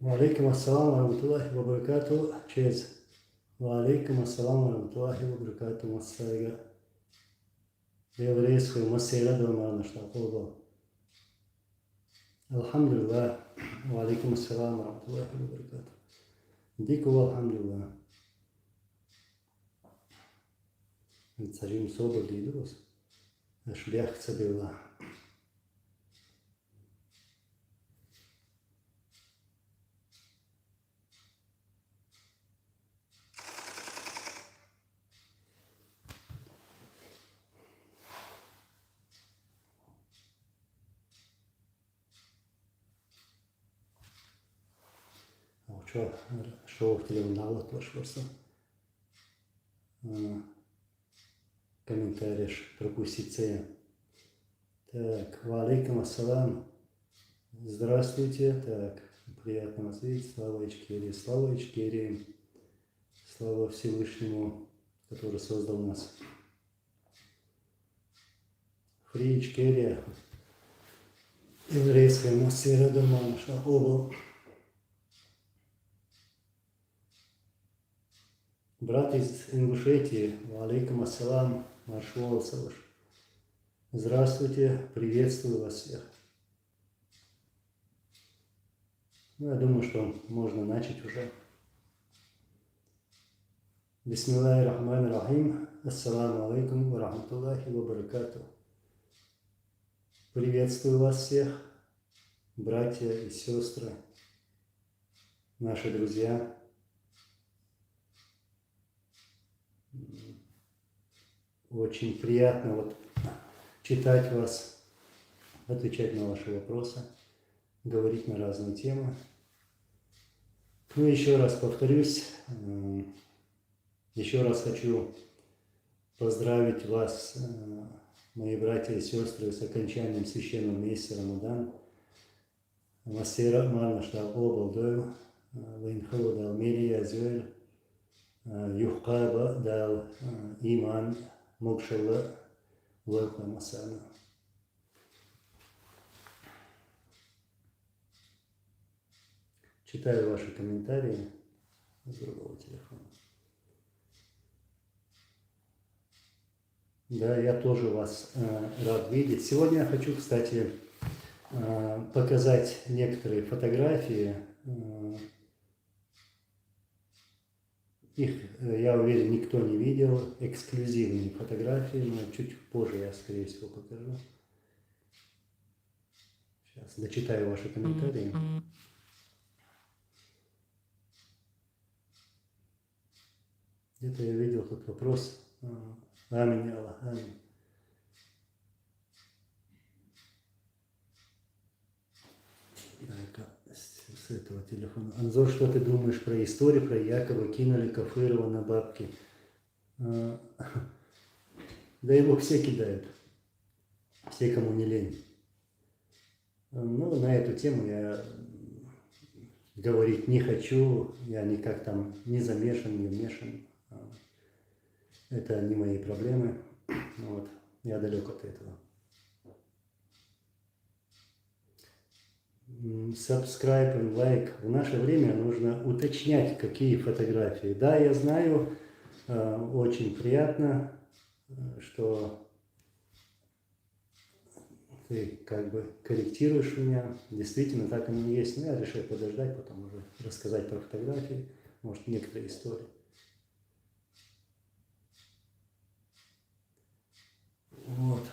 Валейкум ассалам ва рахматуллахи ва баракату. Через Валейкум ассалам ва рахматуллахи ва баракату. Массайга. Еврейскую массейра дома на штабу. Алхамдулилlah. Валейкум ассалам ва рахматуллахи ва баракату. Дику алхамдулилlah. Царим собор дидус. Шлях цабила. Что в телевизоре тоже просто комментариев пропустить. Так, валейкум ассалам. Здравствуйте. Так, приятно вас видеть. Слава Ичкерии, слава Ичкерии. Слава Всевышнему, который создал нас. Фри Ичкерия. Еврейская массера дома наша оба. Брат из Ингушетии, валейкум ассалам, маршал Саваш. Здравствуйте, приветствую вас всех. Ну, я думаю, что можно начать уже. Бисмиллахи рахмани рахим. Ассаламу алейкум ва рахматуллахи ва баракату. Приветствую вас всех, братья и сестры, наши друзья. Очень приятно вот читать вас, отвечать на ваши вопросы, говорить на разные темы. Ну, еще раз повторюсь, еще раз хочу поздравить вас, мои братья и сестры, с окончанием священного месяца Рамадан. Масера Марнашта Обалдою, Вейнхау дал Мирия Зюэль, Юхкаба дал Иман Мокшала Лойха Масана. Читаю ваши комментарии с другого телефона. Да, я тоже вас рад видеть. Сегодня я хочу, кстати, показать некоторые фотографии. Их, я уверен, никто не видел. Эксклюзивные фотографии, но чуть позже я, скорее всего, покажу. Сейчас дочитаю ваши комментарии. Где-то я видел тут вопрос. Аминь, Аллах, аминь. С этого телефона. Анзор, что ты думаешь про историю, про Якова кинули Кафырова на бабки? Да его все кидают. Все, кому не лень. Ну, на эту тему я говорить не хочу. Я никак там не замешан, не вмешан. Это не мои проблемы. Вот. Я далек от этого. Subscribe и лайк. В наше время нужно уточнять, какие фотографии. Да, я знаю, очень приятно, что ты как бы корректируешь меня. Действительно, так оно и есть. Но я решил подождать, потом уже рассказать про фотографии, может, некоторые истории. Вот.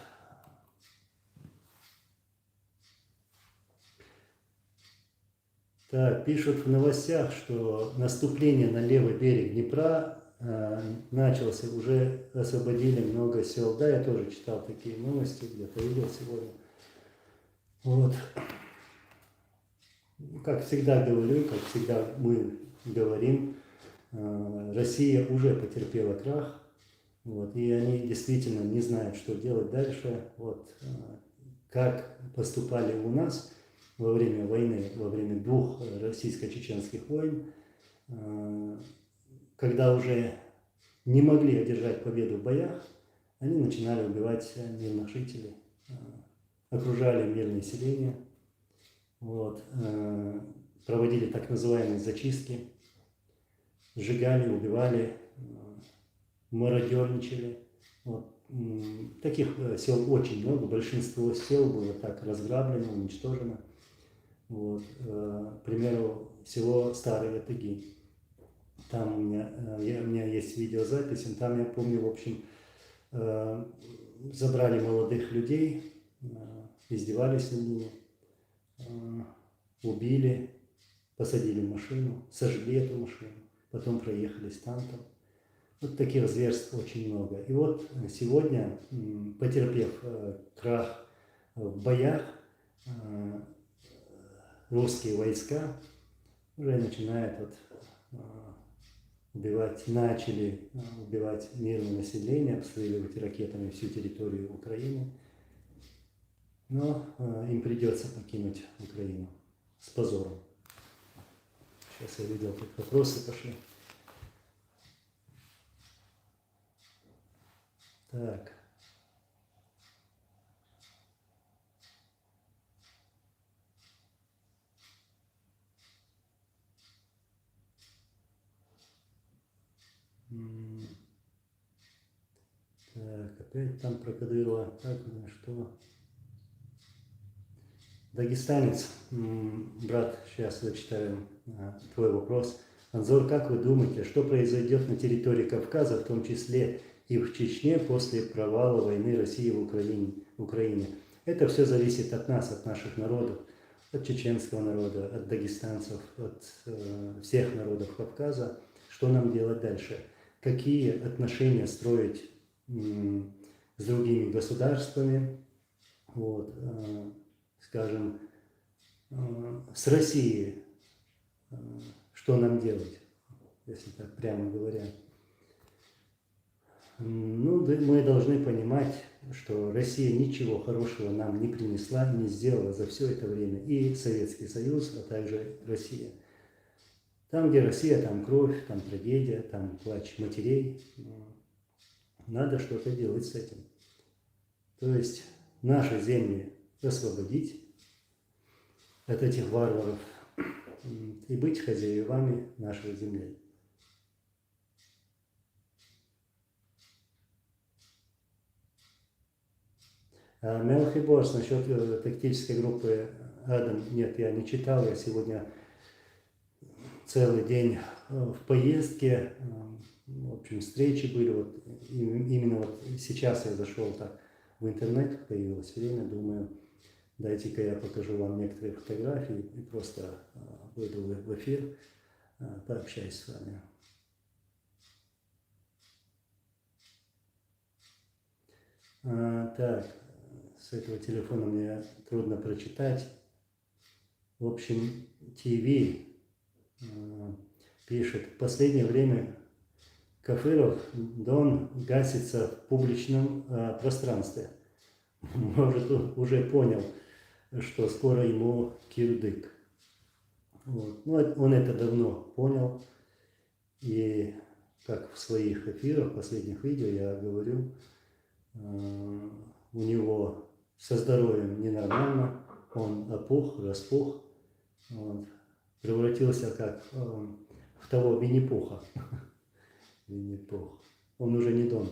Так, пишут в новостях, что наступление на левый берег Днепра начался, уже освободили много сел. Да, я тоже читал такие новости, где-то видел сегодня. Вот. Как всегда говорю, как всегда мы говорим, Россия уже потерпела крах. Вот, и они действительно не знают, что делать дальше. Вот, как поступали у нас во время войны, во время двух российско-чеченских войн, когда уже не могли одержать победу в боях, они начинали убивать мирных жителей, окружали мирное население. Вот. проводили так называемые зачистки, сжигали, убивали, мародерничали. Вот. Таких сел очень много, большинство сел было так разграблено, уничтожено. Вот. К примеру, село Старые Ятыги. Там у меня есть видеозапись, и там я помню, в общем, забрали молодых людей, издевались над ними, убили, посадили в машину, сожгли эту машину, потом проехались танком. Вот таких зверств очень много. И вот сегодня, потерпев крах в боях, русские войска уже начинают начали убивать мирное население, обстреливать ракетами всю территорию Украины. Но им придется покинуть Украину с позором. Сейчас я видел, тут вопросы пошли. Так. Так, опять там про Кадырова. Так, ну что? Дагестанец, брат, сейчас зачитаем твой вопрос. Анзор, как вы думаете, что произойдет на территории Кавказа, в том числе и в Чечне, после провала войны России в Украине? Это все зависит от нас, от наших народов, от чеченского народа, от дагестанцев, от всех народов Кавказа. Что нам делать дальше? Какие отношения строить с другими государствами? Вот, скажем, с Россией, что нам делать, если так прямо говоря. Ну, мы должны понимать, что Россия ничего хорошего нам не принесла, не сделала за все это время. И Советский Союз, а также Россия. Там, где Россия, там кровь, там трагедия, там плач матерей. Надо что-то делать с этим. То есть наши земли освободить от этих варваров и быть хозяевами нашей земли. Мелхиборс, насчет тактической группы Адам, нет, я не читал, я сегодня целый день в поездке, в общем, встречи были, вот именно вот сейчас я зашел так в интернет, появилось время, думаю, дайте-ка я покажу вам некоторые фотографии и просто выйду в эфир, пообщаюсь с вами. Так, с этого телефона мне трудно прочитать. В общем, ТВ пишет, в последнее время Кафыров Дон гасится в публичном пространстве. Может, он уже понял, что скоро ему кирдык. Вот. Ну, он это давно понял. И как в своих эфирах, последних видео я говорю, у него со здоровьем ненормально, он опух, распух, вот, превратился как в того Винни-Пуха. Винни-Пух. Он уже не Дон.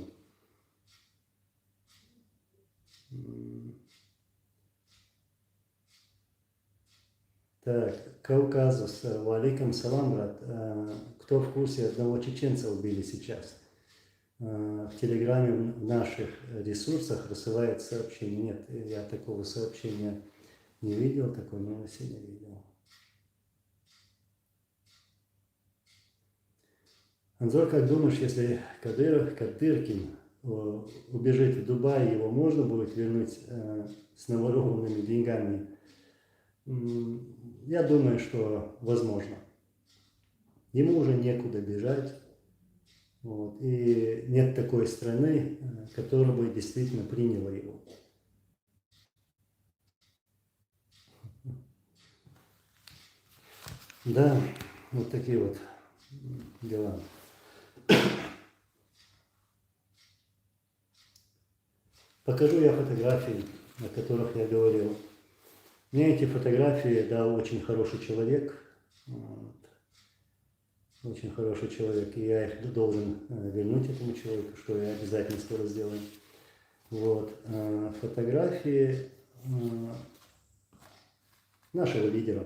Так, Кавказус. Валикум салам, брат. Кто в курсе, одного чеченца убили сейчас? В Телеграме в наших ресурсах рассылает сообщение. Нет, я такого сообщения не видел, такой новости не видел. Анзор, как думаешь, если Кадыркин убежит в Дубай, его можно будет вернуть с наворованными деньгами? Я думаю, что возможно. Ему уже некуда бежать. Вот, и нет такой страны, которая бы действительно приняла его. Да, вот такие вот дела. Покажу я фотографии, о которых я говорил. Мне эти фотографии дал очень хороший человек, Вот. Очень хороший человек, и я их должен вернуть этому человеку, что я обязательно скоро сделаю. Вот. Фотографии нашего лидера.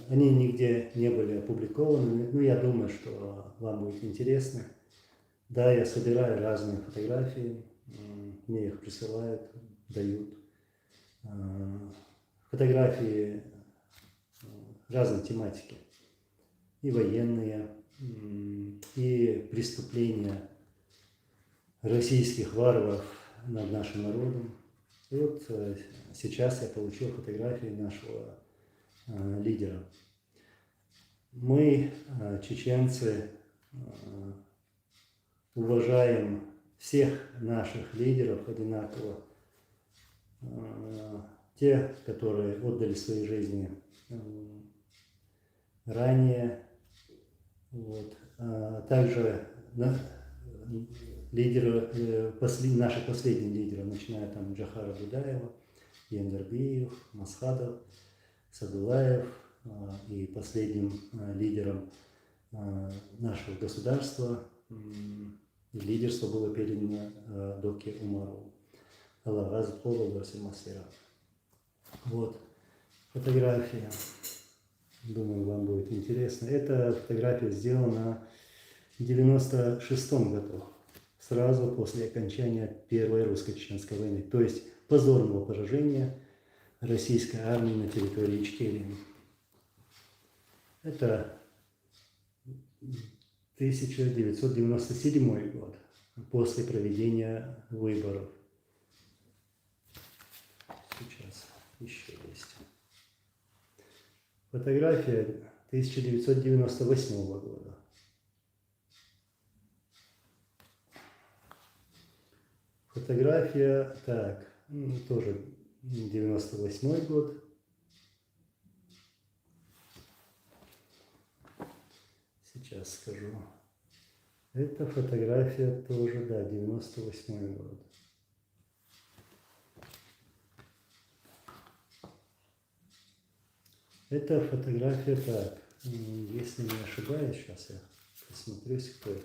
Они нигде не были опубликованы, но я думаю, что вам будет интересно. Да, я собираю разные фотографии, мне их присылают, дают. Фотографии разной тематики, и военные, и преступления российских варваров над нашим народом. И вот сейчас я получил фотографии нашего лидера. Мы, чеченцы, уважаем всех наших лидеров одинаково. Те, которые отдали свои жизни ранее, вот. Также лидеры, наши последние лидеры, начиная там Джохара Дудаева, Яндарбиев, Масхадов, Садулаев, и последним лидером нашего государства лидерство было передано Доке Умарову. Аллах Мастера. Вот фотография. Думаю, вам будет интересно. Эта фотография сделана в 1996 году, сразу после окончания Первой русско-чеченской войны, то есть позорного поражения российской армии на территории Ичкерии. Это 1997 год, после проведения выборов. Сейчас еще есть. Фотография 1998 года. Фотография, так, тоже 98 год. Сейчас скажу. Эта фотография тоже, да, 98 год. Эта фотография, так, если не ошибаюсь, сейчас я посмотрюсь, кто это.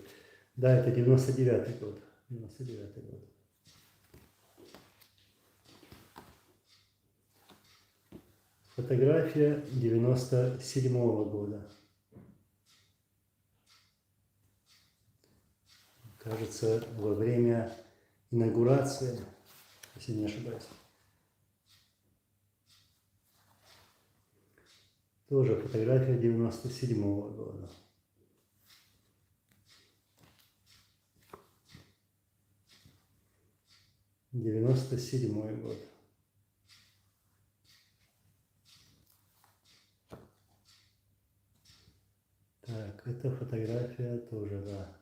Да, это 99 год. 99 год. Фотография 97 года. Кажется, во время инаугурации, если не ошибаюсь. Тоже фотография 97 года. '97 год. Так, эта фотография тоже, да,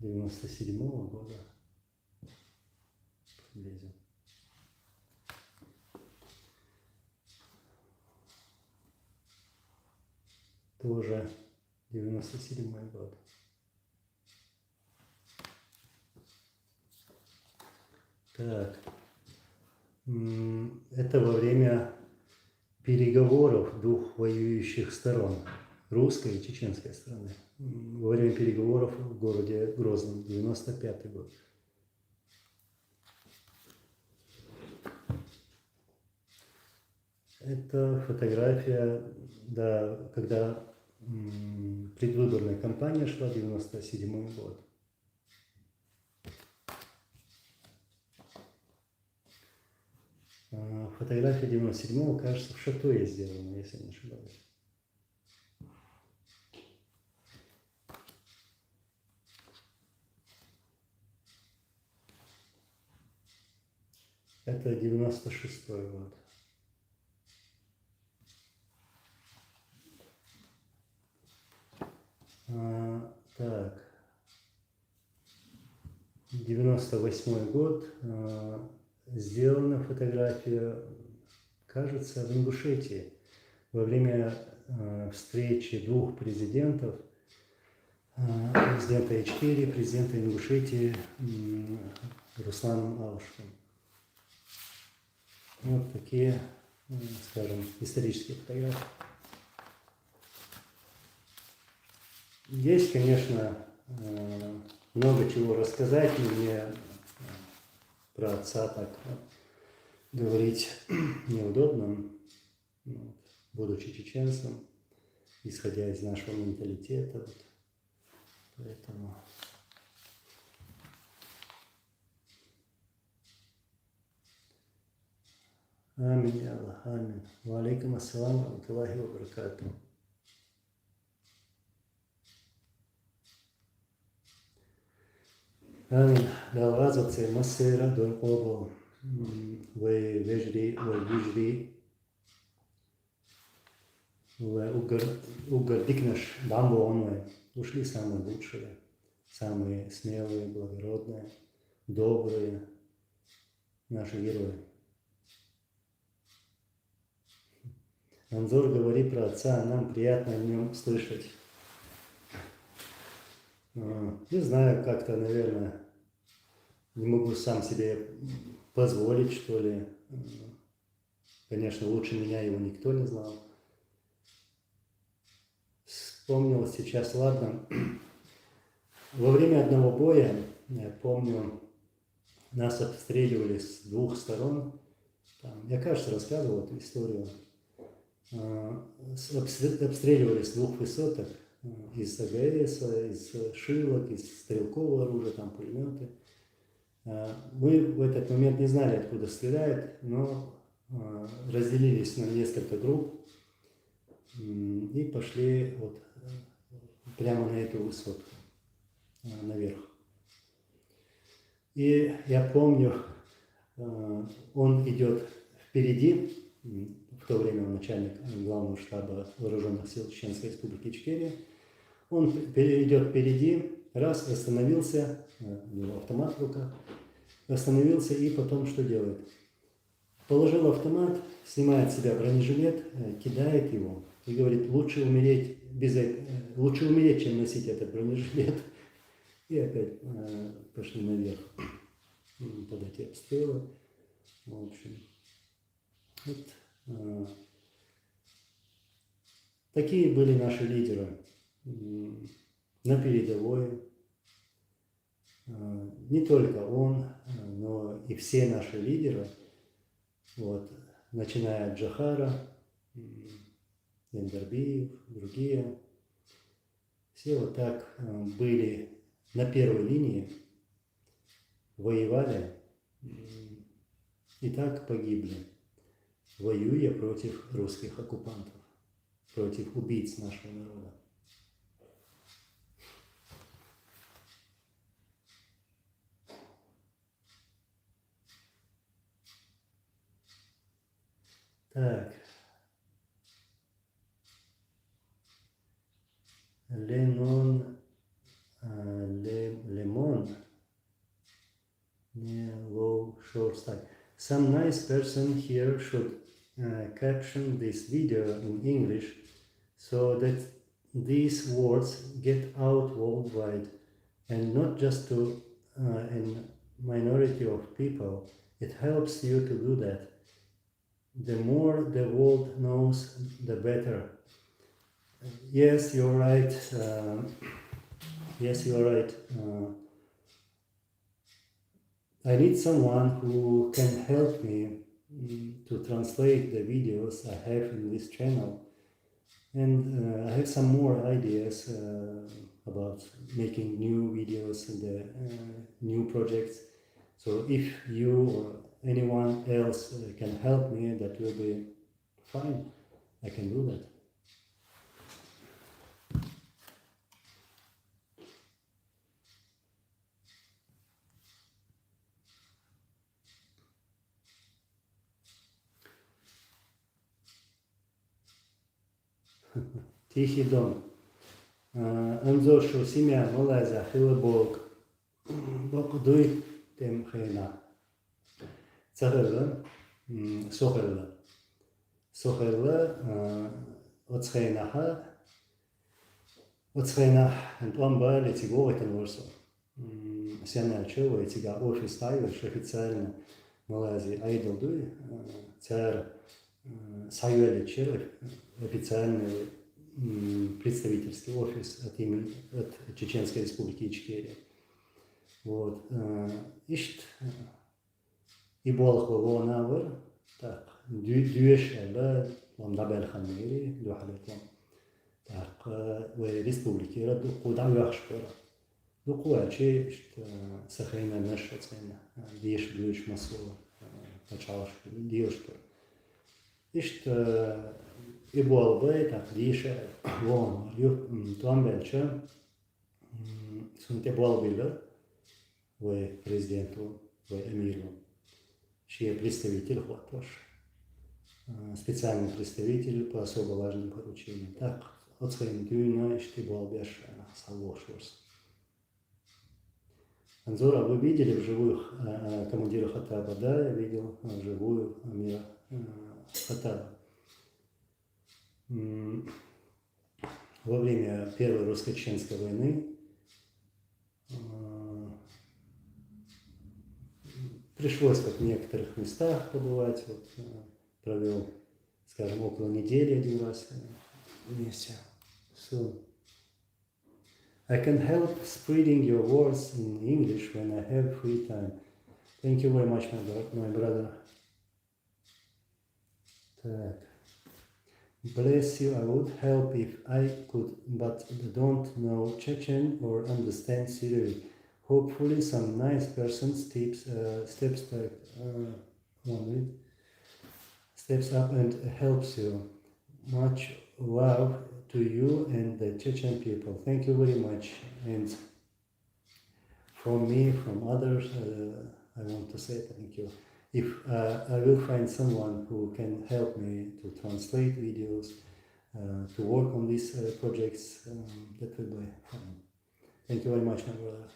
97 года. Лезем. Тоже 97 год. Так, это во время переговоров двух воюющих сторон, русской и чеченской стороны. Во время переговоров в городе Грозном, 95 год. Это фотография, да, когда предвыборная кампания шла, 97 год. Фотография 97-го, кажется, в Шатуе сделана, если не ошибаюсь. Это 96-й год. Так, 98-й год. Сделана фотография, кажется, в Ингушетии во время встречи двух президентов, президента Ичкерии, президента Ингушетии Русланом Алшевым. Вот такие скажем, исторические фотографии. Есть, конечно, много чего рассказать, но мне про отца так говорить неудобно, будучи чеченцем, исходя из нашего менталитета. Вот. Поэтому... Аминь, я Аллах, аминь. Ва алейкум ассалам, ва рахматуллахи ва баракатуху. Аминь. Далазатse масера дон обо. Вы вежди, вы вижди. Вы угордикнаш дамбо онве. Ушли самые лучшие, самые смелые, благородные, добрые наши герои. Анзор говорит про отца, нам приятно о нем слышать. Не знаю, как-то, наверное, не могу сам себе позволить, что ли. Конечно, лучше меня его никто не знал. Вспомнил сейчас, ладно. Во время одного боя, я помню, нас обстреливали с двух сторон. Я, кажется, рассказывал эту историю. Обстреливали с двух высоток, из АГС, из шилок, из стрелкового оружия, там пулеметы. Мы в этот момент не знали, откуда стреляют, но разделились на несколько групп и пошли вот прямо на эту высотку, наверх. И я помню, он идет впереди. В то время он начальник главного штаба вооруженных сил Чеченской Республики Ичкерия. Он идет впереди, раз остановился, у него автомат в руках, остановился и потом что делает? Положил автомат, снимает с себя бронежилет, кидает его и говорит, лучше умереть, чем носить этот бронежилет. И опять пошли наверх под эти обстрелы. В общем, вот. Такие были наши лидеры на передовой. Не только он, но и все наши лидеры, вот, начиная от Джохара, Яндарбиев, другие, все вот так были на первой линии, воевали и так погибли, воюя против русских оккупантов, против убийц нашего народа. Так. Лемон, low short style. Some nice person here should caption this video in English so that these words get out worldwide and not just to a minority of people. It helps you to do that. The more the world knows, the better. Yes, you're right. Yes, you're right. I need someone who can help me to translate the videos I have in this channel. And I have some more ideas about making new videos and new projects. So if you or anyone else can help me, that will be fine. I can do that. Тихий дон. Анзор шусимя молаза хилбок. Бокдуй тем хейна. Цагерла. Сохерла. Сохерла. Отсхейнаха. Отсхейнах. Антуамба летиго это норсо. Сяна чего этига офис ставишь официально Малайзии. Айдолдуй. Цар Сайюэля Черев, официальный представительский офис от Чеченской Республики Ичкерия. Вот. Ишт и Болхова Навар, так, дюеш эла, ламдабел ханмири, дюхалетлам. Так, в республике раду куда яхшпера. Дукуачи, сахайна нашацена, диеш блюч масло, началаш, диешпер. Ишт и Болбай, так, диеше, вон, туам белча, сунте Болбилер, в президенту, в эмиру. Шия представитель хватош, специальный представитель по особо важным поручениям. Так, от своим дюйна, ишти Болбеш, салошурс. Анзора, вы видели вживую командира Хаттаба? Да, я видел вживую Амира Хаттаба. Во время Первой русско-чеченской войны пришлось в некоторых местах побывать. Вот, провел, скажем, около недели один раз вместе. So, I can help spreading your words in English when I have free time. Thank you very much, my brother. Так. Bless you, I would help if I could, but don't know Chechen or understand Syriac. Hopefully some nice person steps up and helps you. Much love to you and the Chechen people. Thank you very much. And from me, from others, I want to say thank you. If I will find someone who can help me to translate videos, to work on these projects, that will be fine. Thank you very much, my brother.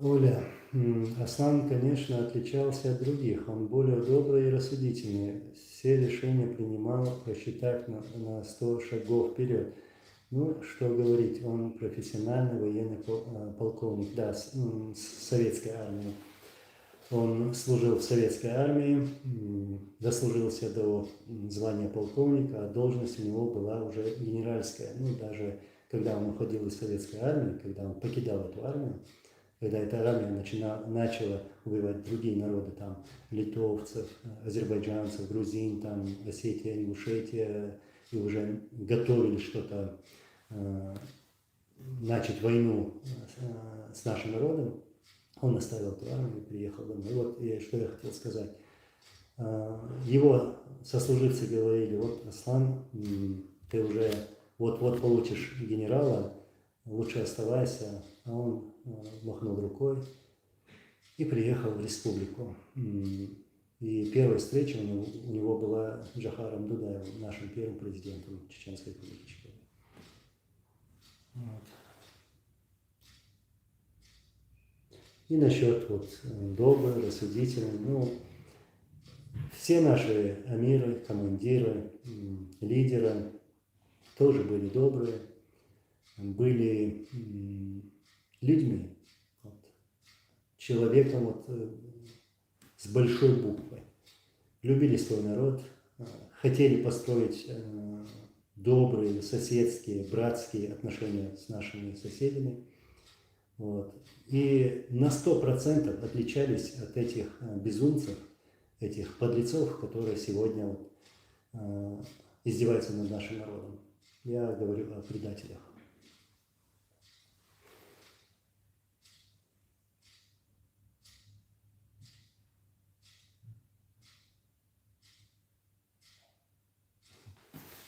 Оля, Аслан, конечно, отличался от других. Он более добрый и рассудительный. Все решения принимал, просчитав на 100 шагов вперед. Ну, что говорить, он профессиональный военный полковник, да, с советской армией. Он служил в советской армии, дослужился до звания полковника, а должность у него была уже генеральская. Ну, даже когда он уходил из советской армии, когда он покидал эту армию, когда эта армия начала убивать другие народы, там, литовцев, азербайджанцев, грузин, там, Осетия, Ингушетия, и уже готовили что-то, начать войну с нашим народом, он оставил эту армию и приехал домой. И вот что я хотел сказать. Его сослуживцы говорили: вот, Аслан, ты уже вот-вот получишь генерала, лучше оставайся. А он махнул рукой и приехал в республику. И первая встреча у него была с Джохаром Дудаевым, нашим первым президентом Чеченской Республики. Вот. И насчет вот добрый, рассудительный, ну, все наши амиры, командиры, лидеры тоже были добрые, были людьми, вот, человеком вот, с большой буквы. Любили свой народ, хотели построить добрые, соседские, братские отношения с нашими соседями. Вот. И на 100% отличались от этих безумцев, этих подлецов, которые сегодня вот, издеваются над нашим народом. Я говорю о предателях.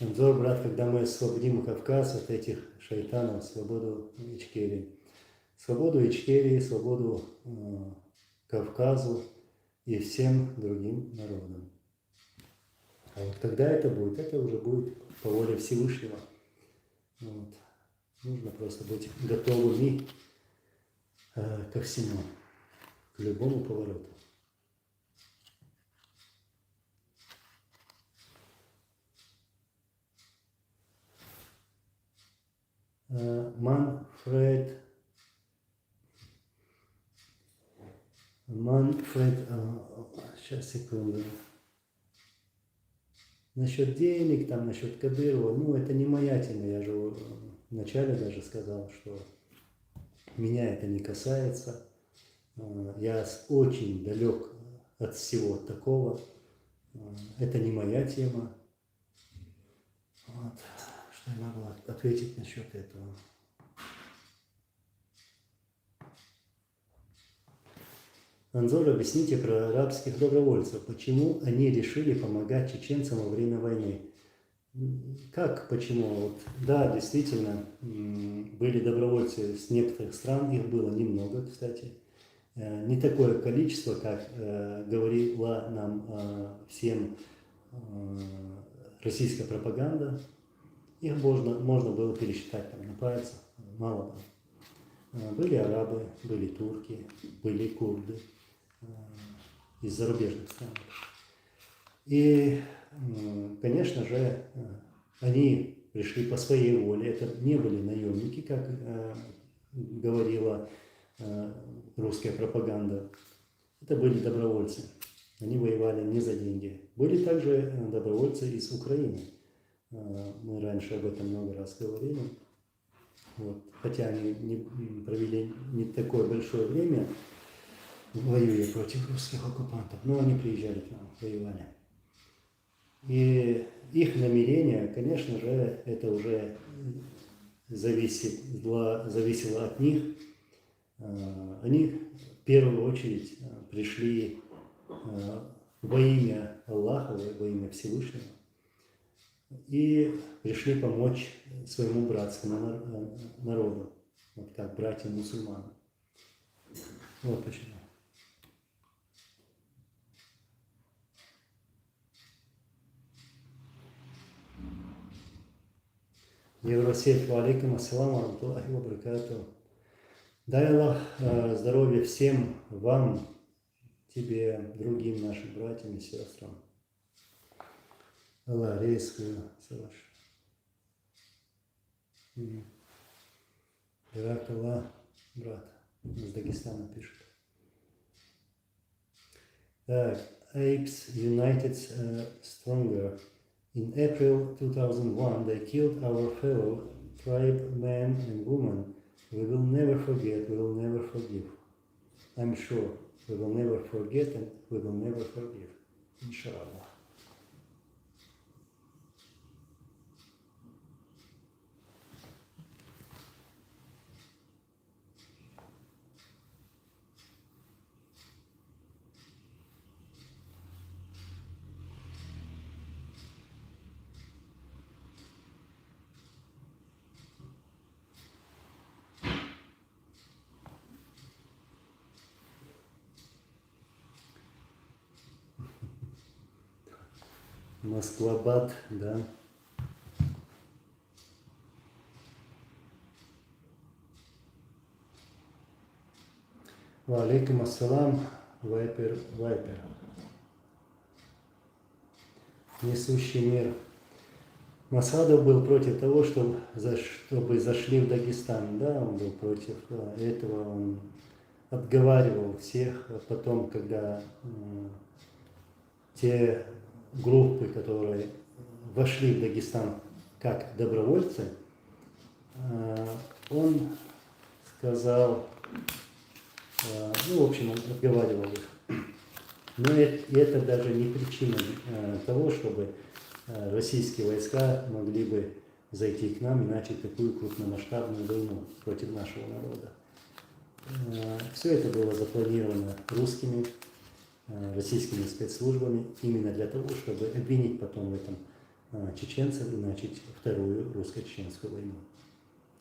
Анзор, брат, когда мы освободим Кавказ от этих шайтанов, свободу Ичкерии. Свободу Ичкерии, свободу Кавказу и всем другим народам. А вот когда это будет? Это уже будет по воле Всевышнего. Вот. Нужно просто быть готовыми ко всему, к любому повороту. Манфред, сейчас, секунду. Насчет денег, там, насчет Кадырова, ну, это не моя тема, я же вначале даже сказал, что меня это не касается. Я очень далек от всего такого. Это не моя тема. Вот. Что я могу ответить насчет этого? Анзор, объясните про арабских добровольцев. Почему они решили помогать чеченцам во время войны? Как, почему? Вот, да, действительно, были добровольцы с некоторых стран, их было немного, кстати. Не такое количество, как говорила нам всем российская пропаганда. Их можно было пересчитать там, на пальцах, мало было. Были арабы, были турки, были курды из зарубежных стран. И, конечно же, они пришли по своей воле. Это не были наемники, как говорила русская пропаганда. Это были добровольцы. Они воевали не за деньги. Были также добровольцы из Украины. Мы раньше об этом много раз говорили. Вот. Хотя они провели не такое большое время, воюя против русских оккупантов, но они приезжали к нам, воевали. И их намерение, конечно же, это уже зависело от них. Они в первую очередь пришли во имя Аллаха, во имя Всевышнего, и пришли помочь своему братскому народу, вот как братьям-мусульманам. Вот почему. Евросеть, алейкум ассаламу алейкум ва баракатуху. Дай Аллах здоровья всем вам, тебе, другим нашим братьям и сестрам. Аллах рейскую салаш. Ирак Аллах, брат, из Дагестана пишет. Так, Apes United Stronger. In April 2001, they killed our fellow tribe men and women. We will never forget, we will never forgive. I'm sure we will never forget and we will never forgive. Inshallah. Москва-Бад, да. Ва алейкум ассалам, Вайпер. Несущий мир. Масадов был против того, чтобы зашли в Дагестан. Да, он был против этого, он отговаривал всех. А потом, когда те группы, которые вошли в Дагестан как добровольцы, он сказал, ну, в общем, он отговаривал их. Но это даже не причина того, чтобы российские войска могли бы зайти к нам и начать такую крупномасштабную войну против нашего народа. Все это было запланировано русскими, российскими спецслужбами именно для того, чтобы обвинить потом в этом чеченцев и начать вторую русско-чеченскую войну.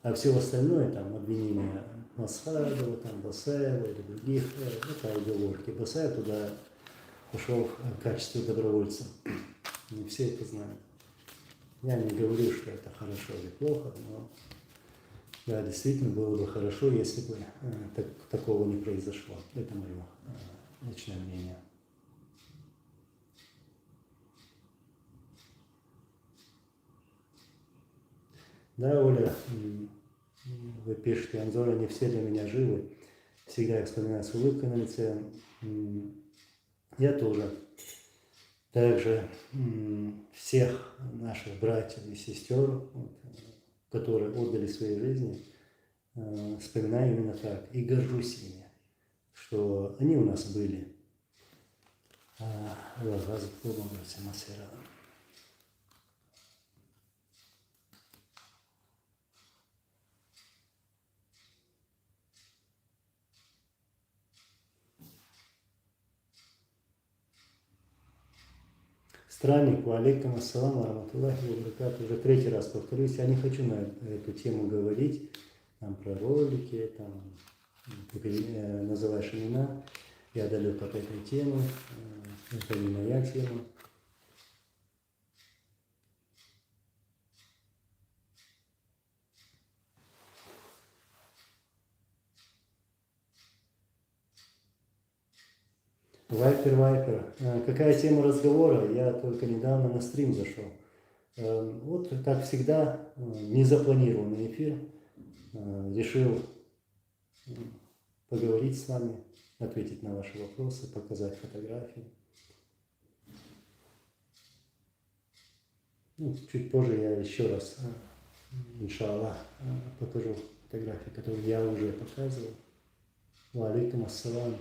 А все остальное, там, обвинения Масхадова, там, Басаева или других, это оговорки. Басаев туда пошел в качестве добровольца. И все это знают. Я не говорю, что это хорошо или плохо, но да, действительно было бы хорошо, если бы такого не произошло. Это мое личное мнение. Да, Оля, Вы пишете: Анзор, они все для меня живы. Всегда их вспоминаю с улыбкой на лице. Я тоже. Также всех наших братьев и сестер, вот, которые отдали свои жизни, вспоминаю именно так. И горжусь ими, что они у нас были. Странник, валейкум ассаламу, раматуллахи ва баракатуху. Уже третий раз повторюсь, я не хочу на эту тему говорить, там про ролики, там, называешь имена. Я далек от этой темы, это не моя тема. Вайпер. Какая тема разговора? Я только недавно на стрим зашел. Вот, как всегда, незапланированный эфир. Решил поговорить с вами, ответить на ваши вопросы, показать фотографии. Ну, чуть позже я еще раз, иншаллах, покажу фотографии, которые я уже показывал. Ва алейкум ассалам.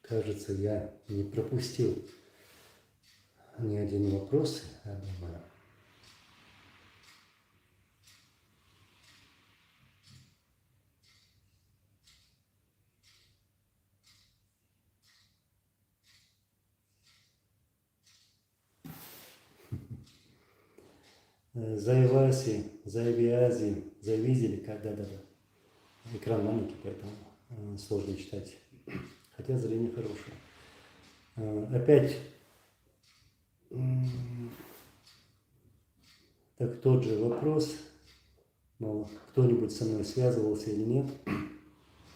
Кажется, я не пропустил ни один вопрос, я думаю. Заеваси, Заевиази, Заевизели, да. Экран маленький, поэтому сложно читать. Хотя зрение хорошее. Опять так тот же вопрос, мол, кто-нибудь со мной связывался или нет.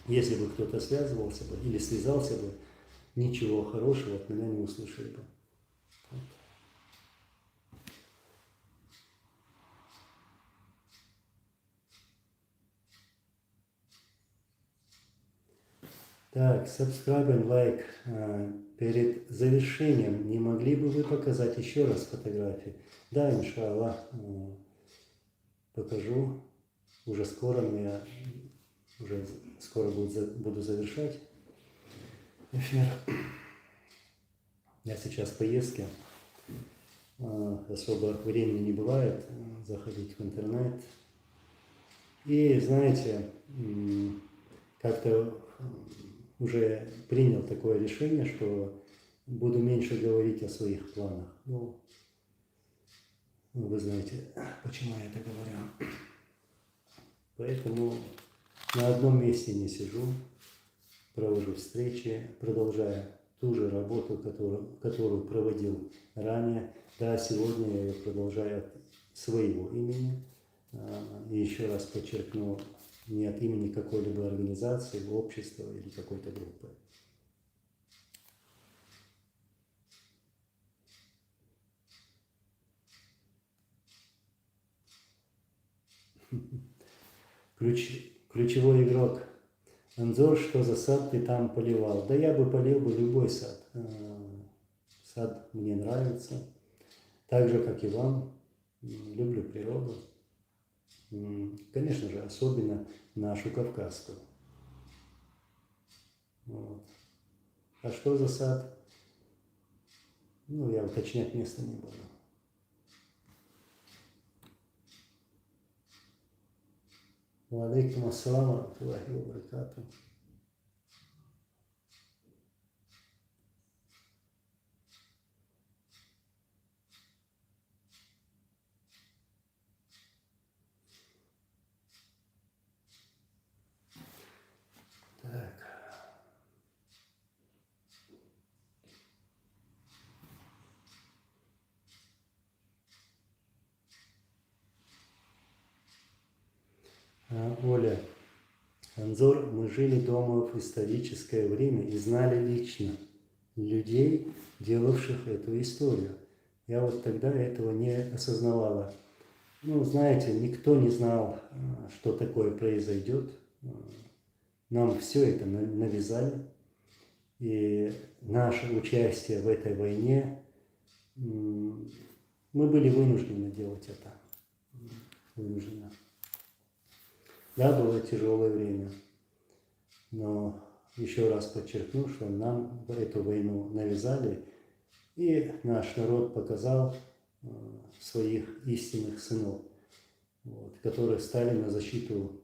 Если бы кто-то связывался бы или связался бы, ничего хорошего от меня не услышали бы. Вот. Так, subscribe and like. Перед завершением не могли бы вы показать еще раз фотографии? Да, иншаллах, покажу. Уже скоро, уже скоро буду завершать эфир. Я сейчас в поездке. Особо времени не бывает заходить в интернет. И, знаете, как-то уже принял такое решение, что буду меньше говорить о своих планах. Ну, вы знаете, почему я это говорю. Поэтому на одном месте не сижу, провожу встречи, продолжаю ту же работу, которую проводил ранее. Да, сегодня я ее продолжаю от своего имени. И еще раз подчеркну, не от имени какой-либо организации, общества или какой-то группы. Ключевой игрок. Анзор, что за сад ты там поливал? Да я бы полил бы любой сад. Сад мне нравится. Так же, как и вам. Люблю природу. Конечно же, особенно нашу кавказскую. Вот. А что за сад? Ну, я уточнять место не буду. Ва алейкум ассаламу ва баракатуху. Так. Оля, Анзор, мы жили дома в историческое время и знали лично людей, делавших эту историю. Я вот тогда этого не осознавала. Ну, знаете, никто не знал, что такое произойдет. Нам все это навязали. И наше участие в этой войне, мы были вынуждены делать это. Вынуждены. Да, было тяжелое время. Но еще раз подчеркну, что нам эту войну навязали, и наш народ показал своих истинных сынов, вот, которые стали на защиту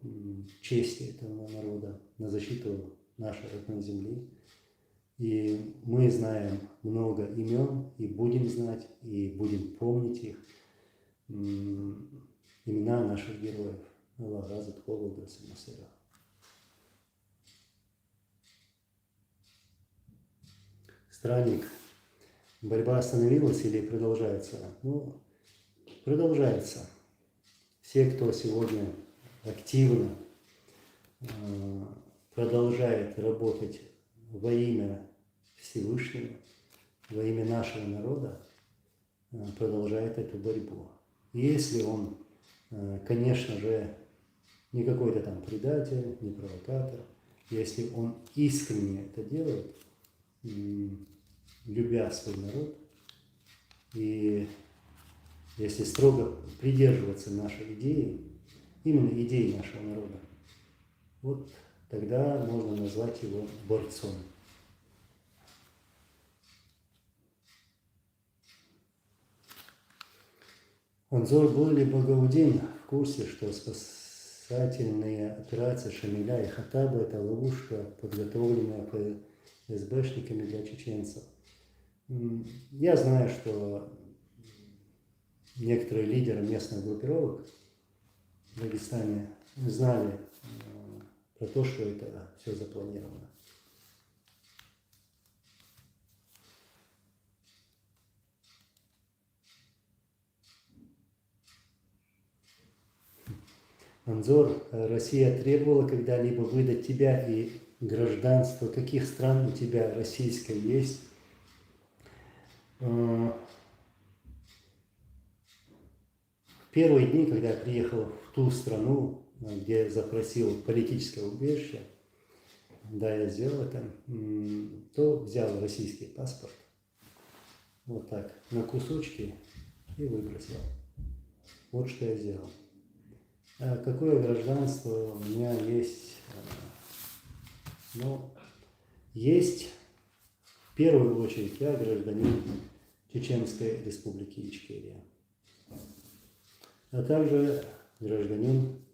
чести этого народа, на защиту нашей родной земли. И мы знаем много имен, и будем знать, и будем помнить их, имена наших героев. Аллах разит холода самосера. Странник. Борьба остановилась или продолжается? Ну, продолжается. Все, кто сегодня активно продолжает работать во имя Всевышнего, во имя нашего народа, продолжает эту борьбу. Если он, конечно же, не какой-то там предатель, не провокатор, если он искренне это делает, любя свой народ, и если строго придерживаться нашей идеи, именно идеи нашего народа, вот тогда можно назвать его борцом. Анзор, был ли Багаудин в курсе, что спасательные операции Шамиля и Хаттаба – это ловушка, подготовленная ФСБшниками для чеченцев? Я знаю, что некоторые лидеры местных группировок в Дагестане знали про то, что это все запланировано. Анзор, Россия требовала когда-либо выдать тебя и гражданство каких стран у тебя российское есть? В первые дни, когда я приехал в ту страну, где запросил политическое убежище, да, я сделал это, то взял российский паспорт, вот так, на кусочки и выбросил. Вот что я сделал. А какое гражданство у меня есть? Ну, есть, в первую очередь, я гражданин Чеченской Республики Ичкерия, а также гражданин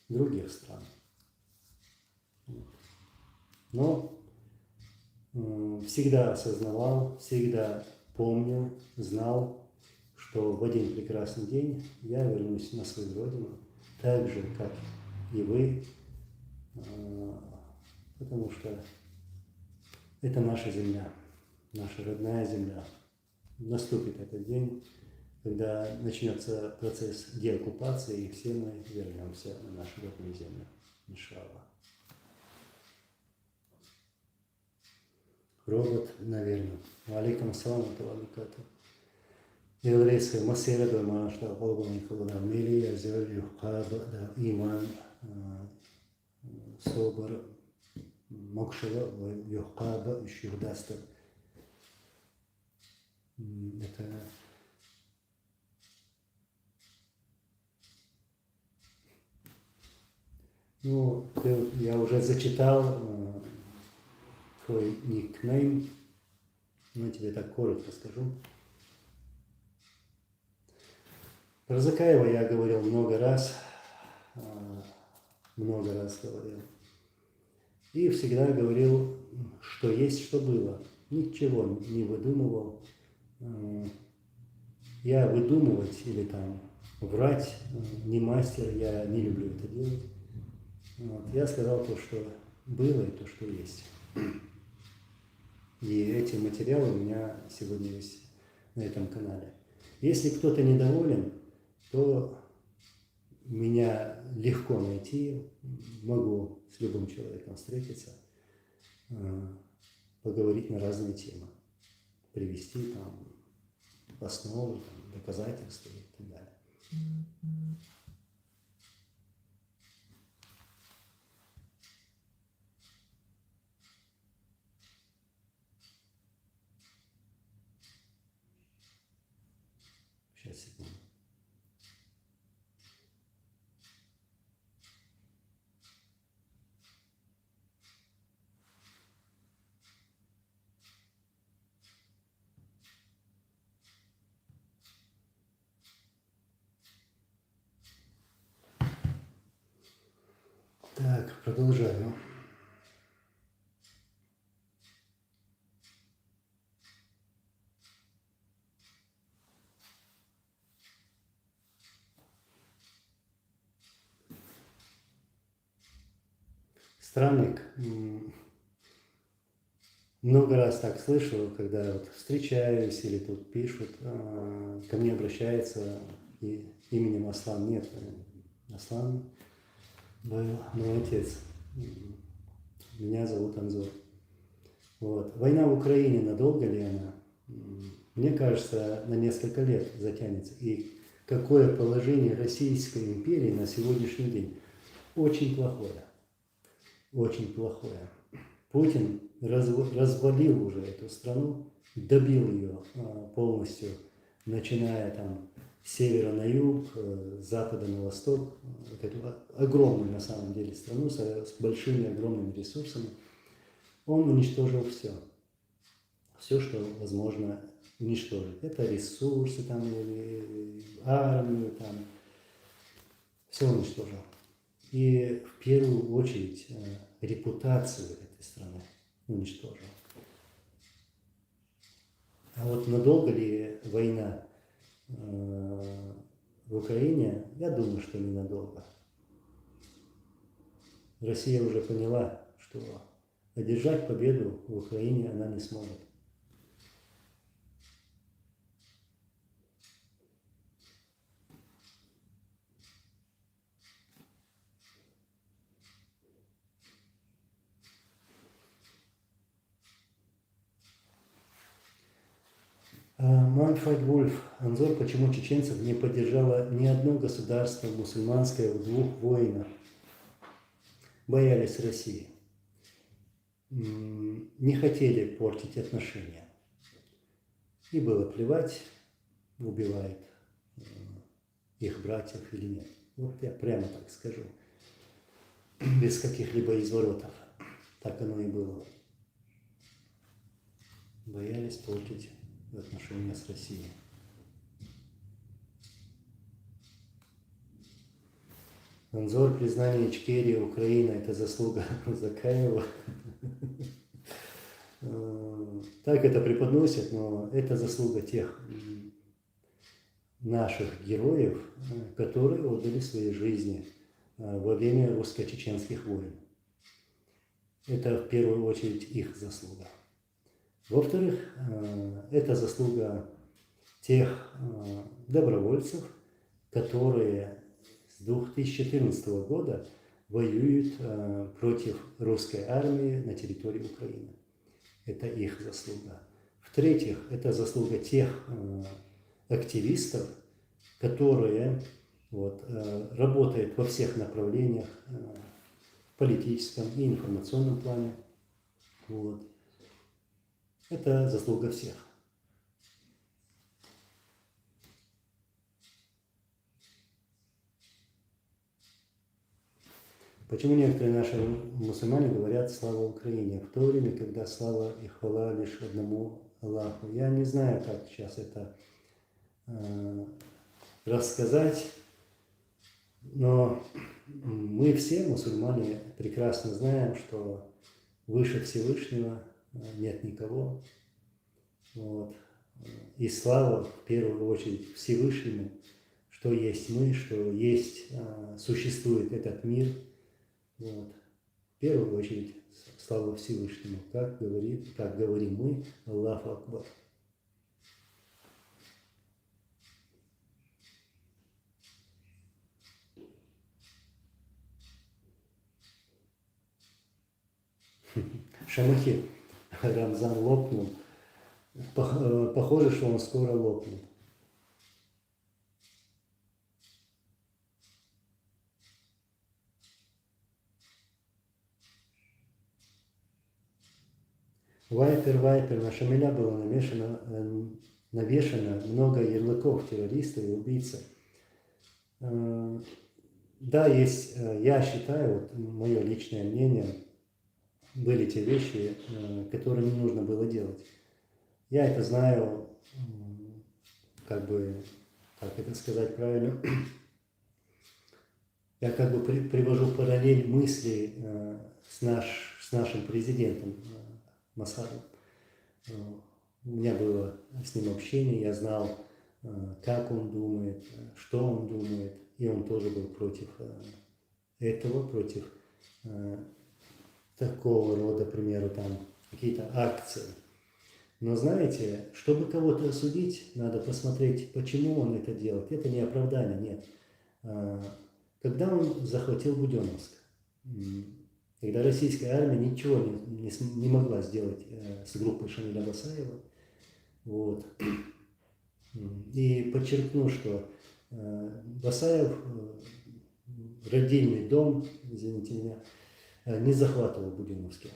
других стран. Но всегда осознавал, всегда помнил, знал, что в один прекрасный день я вернусь на свою родину, так же, как и вы, потому что это наша земля, наша родная земля. Наступит этот день, когда начнется процесс деоккупации, и все мы вернемся на нашу родную землю. Иншаллах. Робот, наверное. Алейкум ассалам алейкум. Еврейская масера дома, что полгода когда мили, я сделал юхаб, да, иман, собор, мокшева, юхаба, шюрдаста. Это ну, я уже зачитал твой никнейм, но тебе так коротко скажу. Про Закаева я говорил много раз говорил. И всегда говорил, что есть, что было. Ничего не выдумывал. Я выдумывать или там врать не мастер, я не люблю это делать. Вот. Я сказал то, что было, и то, что есть. И эти материалы у меня сегодня есть на этом канале. Если кто-то недоволен, то меня легко найти, могу с любым человеком встретиться, поговорить на разные темы, привести там основы, там, доказательства и так далее. Сейчас, секунду. Так, продолжаю. Странник. Много раз так слышу, когда вот встречаюсь или тут пишут, ко мне обращаются и именем Аслан. Нет, Аслан был мой отец. Меня зовут Анзор. Вот. Война в Украине, надолго ли она? Мне кажется, на несколько лет затянется. И какое положение Российской империи на сегодняшний день? Очень плохое. Очень плохое. Путин развалил уже эту страну, добил ее полностью, начиная там с севера на юг, с запада на восток. Вот эту огромную на самом деле страну с большими огромными ресурсами. Он уничтожил все. Все, что возможно уничтожить. Это ресурсы, там, армию, там. Все уничтожил. И в первую очередь репутацию этой страны уничтожил. А вот надолго ли война в Украине? Я думаю, что ненадолго. Россия уже поняла, что одержать победу в Украине она не сможет. Манфред Вульф. Анзор, почему чеченцев не поддержало ни одно государство мусульманское в двух войнах? Боялись России. Не хотели портить отношения. И было плевать, убивает их братьев или нет. Вот я прямо так скажу. Без каких-либо изворотов. Так оно и было. Боялись портить отношения с Россией. Анзор, признание Ичкерии, Украина – это заслуга Закаева. Так это преподносят, но это заслуга тех наших героев, которые отдали свои жизни во время русско-чеченских войн. Это в первую очередь их заслуга. Во-вторых, это заслуга тех добровольцев, которые с 2014 года воюют против русской армии на территории Украины. Это их заслуга. В-третьих, это заслуга тех активистов, которые работают во всех направлениях, в политическом и информационном плане. Вот. Это заслуга всех. Почему некоторые наши мусульмане говорят «Слава Украине», в то время, когда слава и хвала лишь одному Аллаху? Я не знаю, как сейчас это рассказать, но мы все, мусульмане, прекрасно знаем, что выше Всевышнего нет никого. Вот. И слава в первую очередь Всевышнему, что есть мы, что есть, существует этот мир. Вот. В первую очередь слава Всевышнему, как говорим мы, Аллаху Акбар. Шамахи. Рамзан лопнул. Похоже, что он скоро лопнет. Вайпер, на Шамиля было навешано много ярлыков террориста и убийцы. Да, есть, я считаю, вот мое личное мнение, были те вещи, которые не нужно было делать. Я это знаю, как бы, как это сказать правильно, я как бы привожу параллель мысли с нашим президентом Масадом. У меня было с ним общение, я знал, как он думает, что он думает, и он тоже был против этого, против такого рода, к примеру, там какие-то акции. Но знаете, чтобы кого-то осудить, надо посмотреть, почему он это делает. Это не оправдание, нет. Когда он захватил Буденновск, когда российская армия ничего не могла сделать с группой Шамиля Басаева, вот. И подчеркну, что Басаев родильный дом, извините меня, не захватывал Буденновский.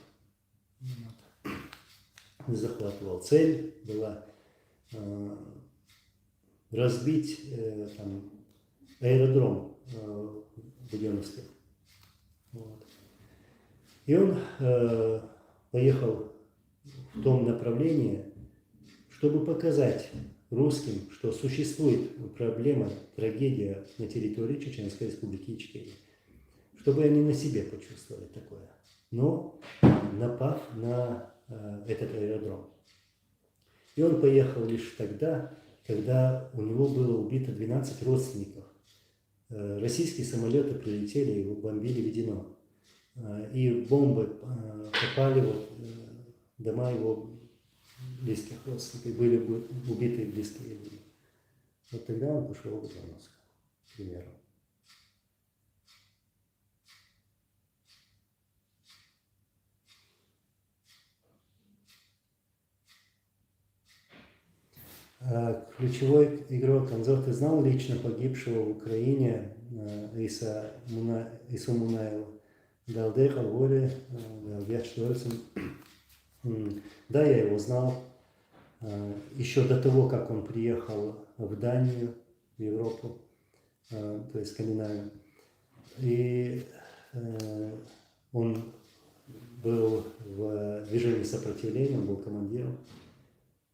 Не захватывал. Цель была разбить там, аэродром Буденновский. Вот. И он поехал в том направлении, чтобы показать русским, что существует проблема, трагедия на территории Чеченской Республики Ичкерия, чтобы они на себе почувствовали такое. Но напав на этот аэродром. И он поехал лишь тогда, когда у него было убито 12 родственников. Российские самолеты прилетели и бомбили Ведено. И бомбы попали в дома его близких родственников, были убиты близкие люди. Вот тогда он пошел в Буденновск, к примеру. Ключевой игрок Анзор, ты знал лично погибшего в Украине Иса Мунаева? Далдех, Алворе, Далдех Штольцем. Да, я его знал еще до того, как он приехал в Данию, в Европу, то есть Скандинавию. И он был в движении сопротивления, он был командиром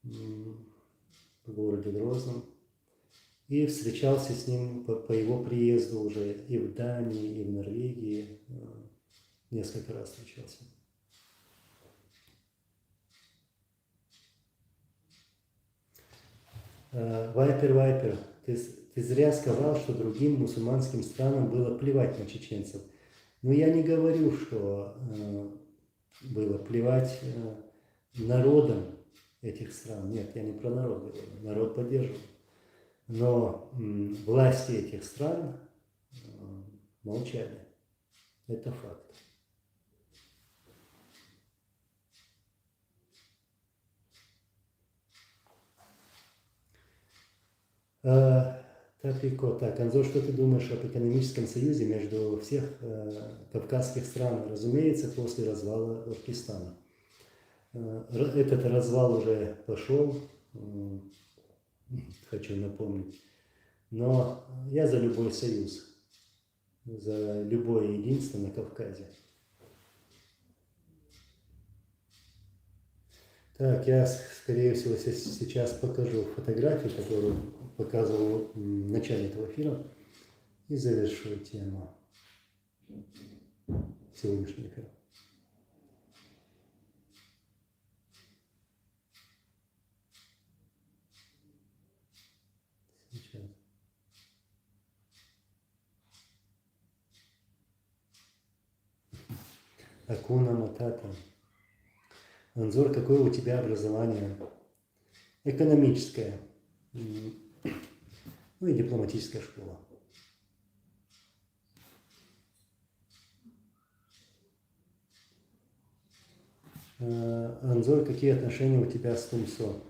в городе Грозном. И встречался с ним по его приезду уже и в Дании, и в Норвегии. Несколько раз встречался. Вайпер, ты зря сказал, что другим мусульманским странам было плевать на чеченцев. Но я не говорю, что было плевать народам этих стран. Нет, я не про народ говорю. Народ поддерживал. Но власти этих стран молчали. Это факт. Так, Анзор, что ты думаешь об экономическом союзе между всех кавказских стран? Разумеется, после развала Туркестана. Этот развал уже пошел, хочу напомнить. Но я за любой союз, за любое единство на Кавказе. Так, я, скорее всего, сейчас покажу фотографию, которую показывал в начале этого эфира, и завершу тему сегодняшнего эфира. Сейчас. Акуна Матата. Анзор, какое у тебя образование? Экономическое. Ну и дипломатическая школа. Анзор, какие отношения у тебя с Тумсо?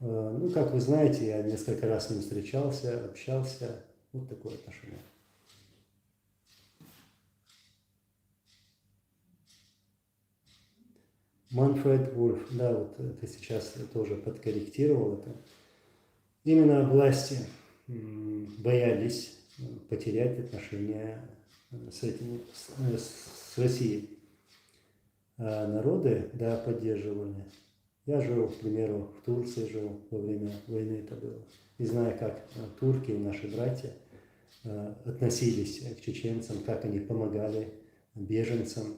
Ну, как вы знаете, я несколько раз с ним встречался, общался. Вот такое отношение. Манфред Вульф, да, вот ты сейчас тоже подкорректировал это. Именно власти боялись потерять отношения с Россией. А народы, да, поддерживали. Я жил, к примеру, в Турции жил во время войны это было. И знаю, как турки, наши братья, относились к чеченцам, как они помогали беженцам.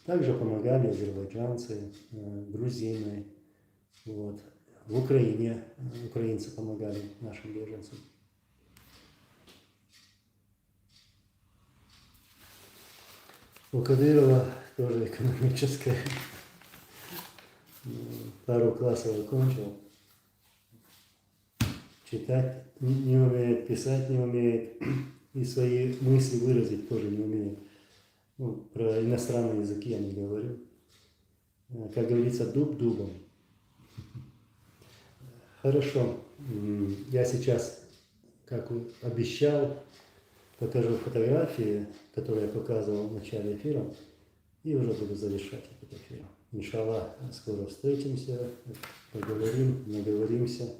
Также помогали азербайджанцы, грузины. Вот. В Украине украинцы помогали нашим беженцам. У Кадырова тоже экономическая. Пару классов окончил. Читать не умеет, писать не умеет. И свои мысли выразить тоже не умеет. Ну, про иностранные языки я не говорю. Как говорится, дуб дубом. Хорошо. Я сейчас, как обещал, покажу фотографии, которые я показывал в начале эфира, и уже буду завершать этот эфир. Иншаллах, скоро встретимся, поговорим, наговоримся.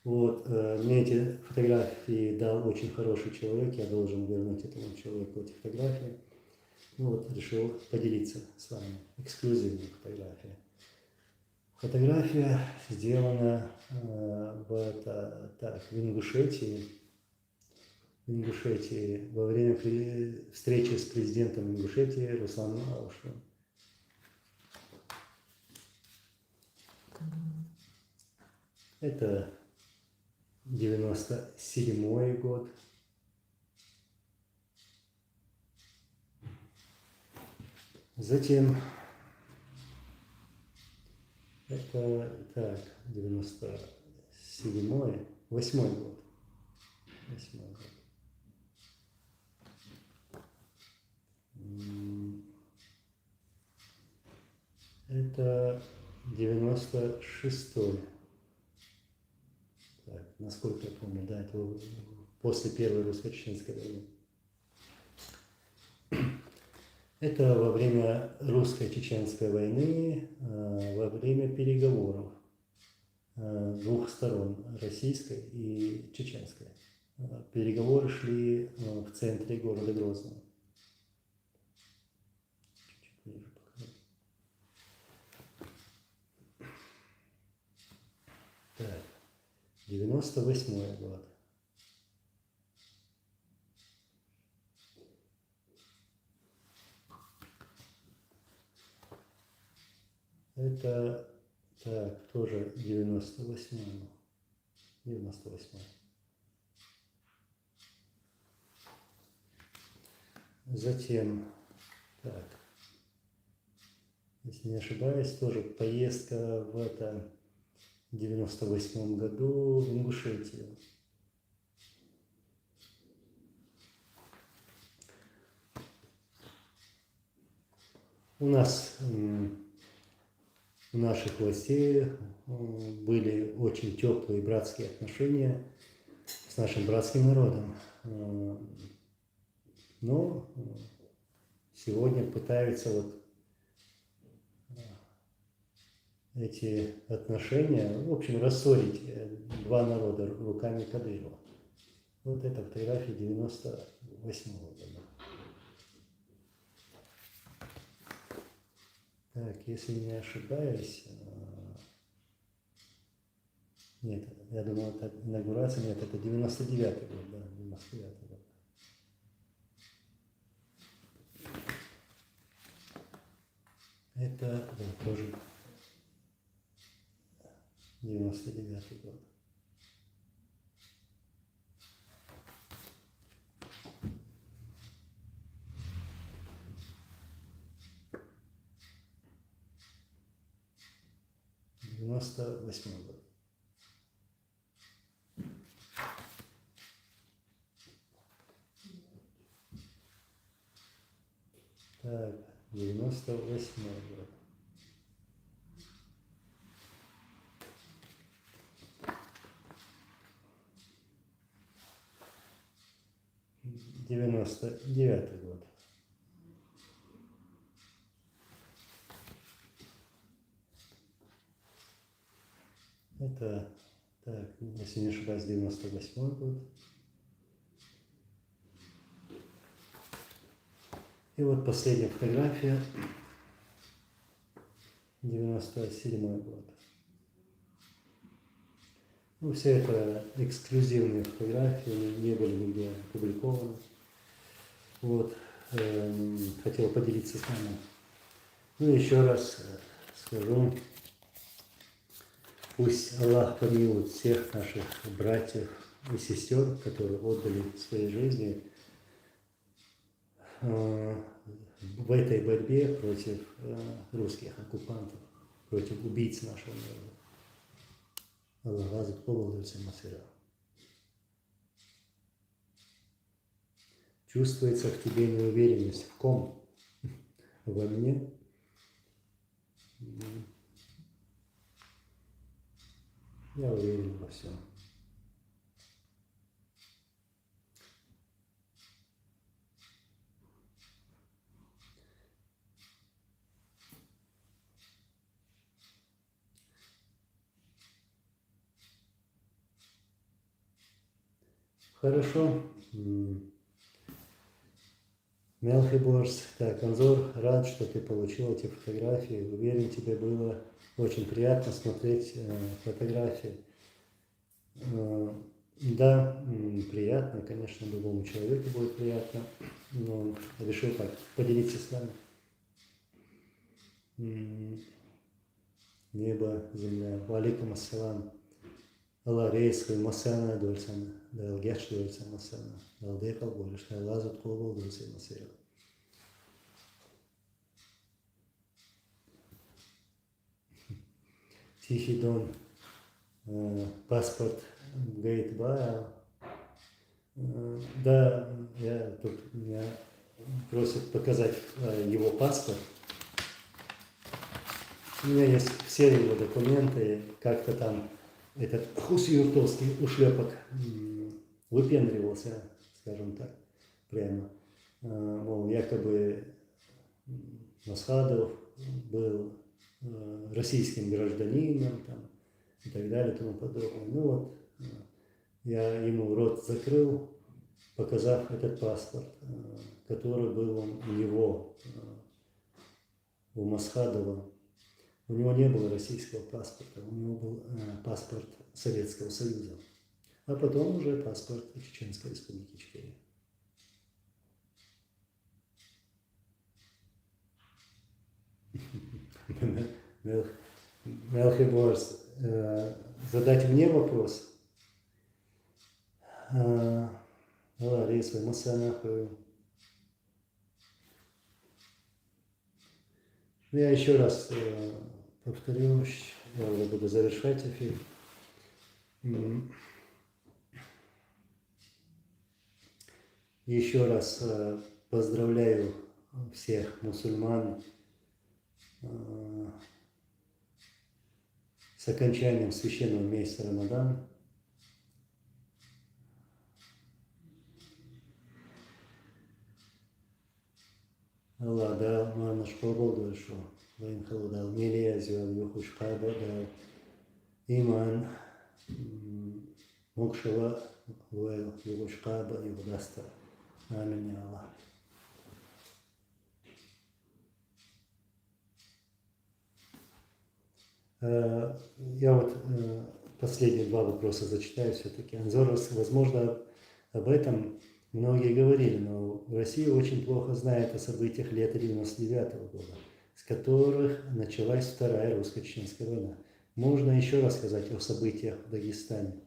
Вот, мне эти фотографии дал очень хороший человек, я должен вернуть этому человеку эти фотографии. Ну вот, решил поделиться с вами эксклюзивной фотографией. Фотография сделана в Ингушетии. Во время встречи с президентом Ингушетии Русланом Аушевым. Это 97-й год. Затем это, так, 97-й, 8-й год. 8-й год. Это 96-й. Так, насколько я помню, да, это после Первой русско-чеченской войны. Это во время русско-чеченской войны, во время переговоров двух сторон, российской и чеченской. Переговоры шли в центре города Грозного. Так, 98-й год. Это, так, тоже 98-й. 98-й. Затем, так, если не ошибаюсь, тоже поездка в 98 году в Ингушетию. У нас, у наших властей были очень теплые братские отношения с нашим братским народом. Но сегодня пытаются вот эти отношения, в общем, рассорить два народа руками Кадырова. Вот это фотография 98-го года. Так, если не ошибаюсь, нет, я думал, это инаугурация, нет, это 99-й год, да, 99-й год. Это, да, тоже 99-й год. Девяносто восьмой год. Так, 98-й год. 99 год. Это, так, если не ошибаюсь, 98 год. И вот последняя фотография, 97 год. Ну, все это эксклюзивные фотографии, они не были нигде опубликованы. Вот, хотел поделиться с вами. Ну, еще раз скажу, пусть Аллах помилует всех наших братьев и сестер, которые отдали свои жизни в этой борьбе против русских оккупантов, против убийц нашего народа. Аллах разум поблагодарит Масира. Чувствуется в тебе неуверенность. В ком? Во мне? Я уверен во всем. Хорошо. Мелхиборс, так, Анзор, рад, что ты получил эти фотографии. Уверен, тебе было очень приятно смотреть фотографии. Да, приятно, конечно, любому человеку будет приятно, но решил так поделиться с вами. Небо, земля. Валикум ассалам. Allah reis ve masana dolsan, dal geç dolsan masana, dal dekal bolish, dal lazut kobol dolsan masaya. Тихий Дон, паспорт говорит, да, меня просят показать его паспорт. У меня есть все его документы, как-то там этот Хус Юртовский ушлепок выпендривался, скажем так, прямо. Мол, якобы Масхадов был российским гражданином там, и так далее и тому подобное. Ну вот, я ему рот закрыл, показав этот паспорт, который был у него, у Масхадова. У него не было российского паспорта, у него был паспорт Советского Союза, а потом уже паспорт Чеченской Республики Ичкерия. Мелхиборс, задать мне вопрос? Лариса Масанаху. Я еще раз повторюсь, я уже буду завершать эфир. Еще раз поздравляю всех мусульман с окончанием священного месяца Рамадан. Аллах дал наш пободу, что Ваинхалу дал Мелезию, Юхушкаба дал Иман, Мокшава, Юхушкаба, его даст. Аминь, Аллах. Я вот последние два вопроса зачитаю все-таки. Анзор, возможно, об этом многие говорили, но Россия очень плохо знает о событиях лета 1999 года, с которых началась Вторая русско-чеченская война. Можно еще рассказать о событиях в Дагестане.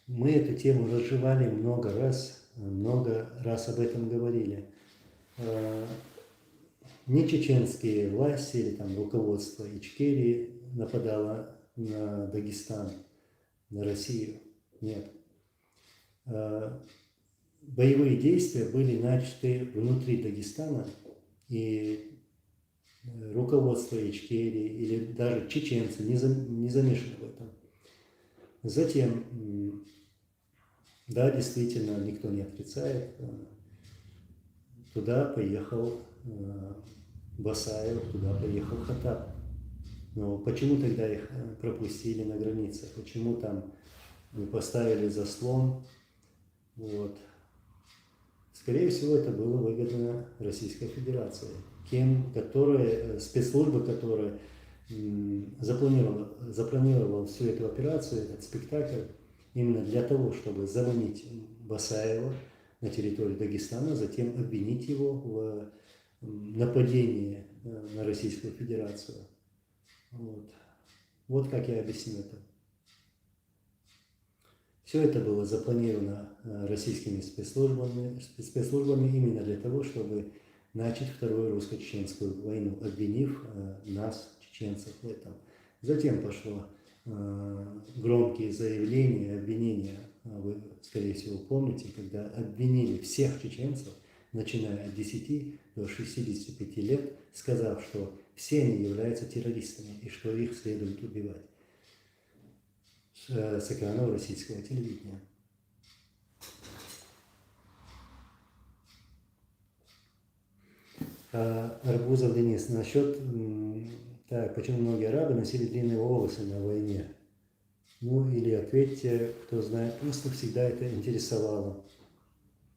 Мы эту тему разжевали много раз об этом говорили. Не чеченские власти или там руководство Ичкерии нападало на Дагестан, на Россию. Нет. Боевые действия были начаты внутри Дагестана, и руководство Ичкерии или даже чеченцы не замешаны в этом. Затем Да, действительно, никто не отрицает. Туда поехал Басаев, туда поехал Хаттаб. Но почему тогда их пропустили на границе? Почему там не поставили заслон? Вот. Скорее всего, это было выгодно Российской Федерации. Спецслужбы, которые запланировала всю эту операцию, этот спектакль, именно для того, чтобы заманить Басаева на территорию Дагестана, затем обвинить его в нападении на Российскую Федерацию. Вот как я объясню это. Все это было запланировано российскими спецслужбами именно для того, чтобы начать Вторую русско-чеченскую войну, обвинив нас, чеченцев, в этом. Затем пошло громкие заявления, обвинения, вы, скорее всего, помните, когда обвинили всех чеченцев, начиная от 10 до 65 лет, сказав, что все они являются террористами и что их следует убивать. С экранов российского телевидения. Арбузов Денис. Насчет, так, почему многие арабы носили длинные волосы на войне? Ну, или ответьте, кто знает, просто всегда это интересовало.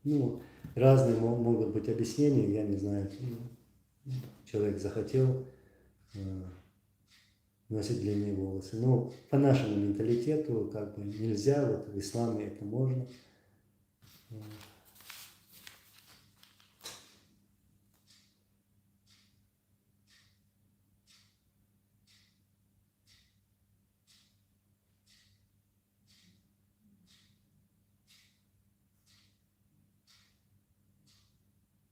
Ну, разные могут быть объяснения, я не знаю. Человек захотел носить длинные волосы. Но по нашему менталитету как бы нельзя, вот в исламе это можно.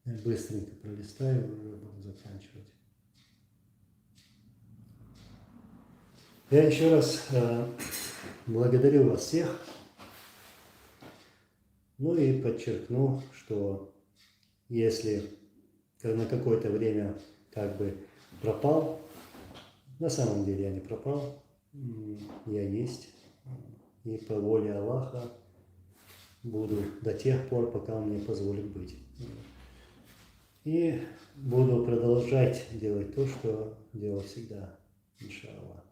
Я быстренько пролистаю, уже буду заканчивать. Я еще раз благодарю вас всех. Ну и подчеркну, что если на какое-то время как бы пропал, на самом деле я не пропал, я есть. И по воле Аллаха буду до тех пор, пока Он мне позволит быть. И буду продолжать делать то, что делал всегда, иншаллах.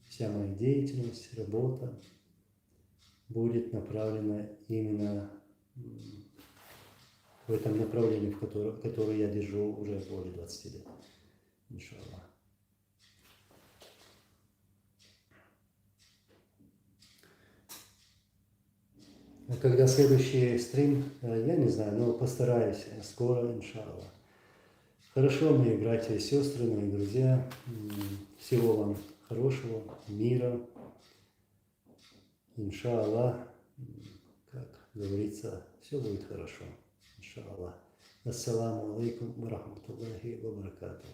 Вся моя деятельность, работа будет направлена именно в этом направлении, которое я держу уже более 20 лет, иншаллах. А когда следующий стрим, я не знаю, но постараюсь скоро, иншаллах. Хорошо, мои братья и сестры, мои друзья. Всего вам хорошего, мира. Иншаллах, как говорится, все будет хорошо. Иншаллах. Ассаламу алейкум ва рахматуллахи ва баракатуху.